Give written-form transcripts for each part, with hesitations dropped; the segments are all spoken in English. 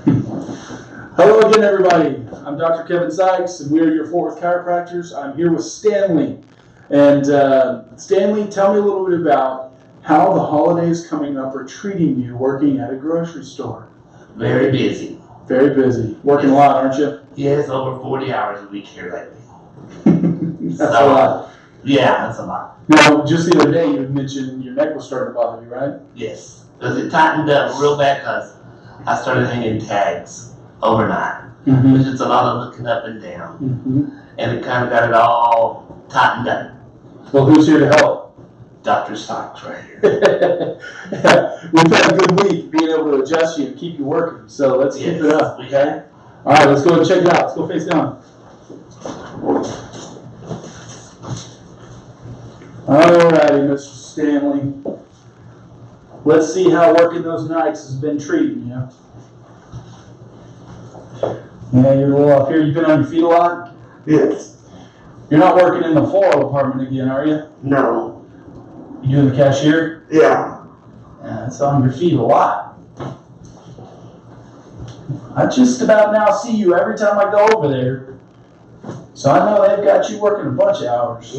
Hello again, everybody. I'm Dr. Kevin Sykes, and we are your Fort Worth Chiropractors. I'm here with Stanley. And Stanley, tell me a little bit about how the holidays coming up are treating you working at a grocery store. Very busy. Very busy. Working a lot, aren't you? Yes, over 40 hours a week here lately. That's a lot. Yeah, that's a lot. Now, just the other day, you mentioned your neck was starting to bother you, right? Yes. Because it tightened up real bad because I started hanging tags overnight, which is a lot of looking up and down. And it kind of got it all tightened up. Well, who's here to help? Dr. Sykes right here. We've had a good week being able to adjust you and keep you working, so let's keep it up, okay? All right, let's go and check it out. Let's go face down. All righty, Mr. Stanley. Let's see how working those nights has been treating you. Yeah, you're a little up here. You've been on your feet a lot? Yes. You're not working in the floral department again, are you? No. You doing the cashier? Yeah. Yeah, it's on your feet a lot. I just about now see you every time I go over there. So I know they've got you working a bunch of hours.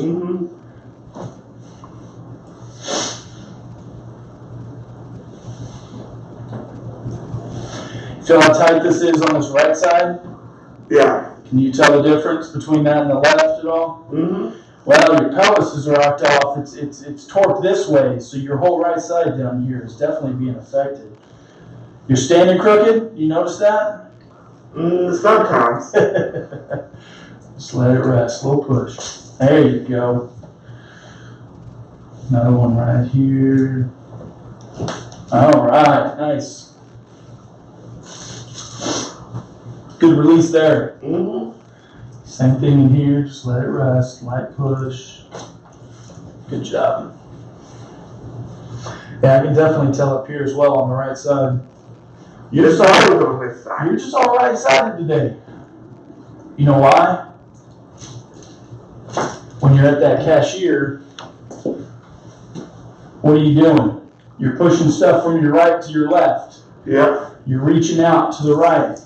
Feel how tight this is on this right side? Yeah. Can you tell the difference between that and the left at all? Well, your pelvis is rocked off. It's torqued this way, so your whole right side down here is definitely being affected. You're standing crooked. You notice that? Sometimes. Just let it rest. Slow push. There you go. Another one right here. All right. Nice. Good release there. Same thing in here. Just let it rest. Light push. Good job. Yeah, I can definitely tell up here as well on the right side. You're just all right-sided today. You know why? When you're at that cashier, what are you doing? You're pushing stuff from your right to your left. Yeah. You're reaching out to the right.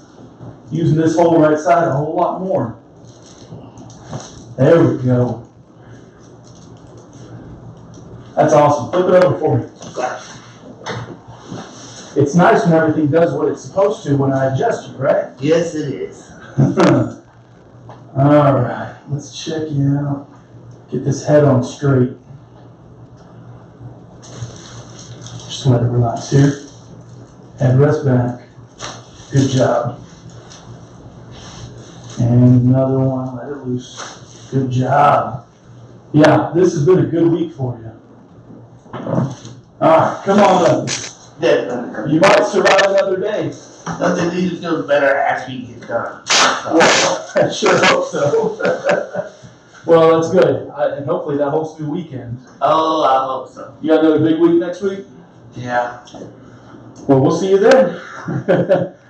Using this whole right side a whole lot more. There we go. That's awesome. Flip it over for me. It's nice when everything does what it's supposed to when I adjust you, right? Yes, it is. All right. Let's check you out. Get this head on straight. Just let it relax here. Head rest back. Good job. And another one, let it loose. Good job. Yeah, this has been a good week for you. All right, come on up. Definitely. You might survive another day. Nothing even feels better after you get done. Well, I sure hope so. Well, that's good. And hopefully that holds through the weekend. Oh, I hope so. You got another big week next week? Yeah. Well, we'll see you then.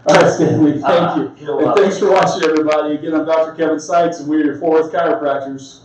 All right, Stanley, thank you. And thanks for watching, everybody. Again, I'm Dr. Kevin Sykes, and we're your Fort Worth Chiropractors.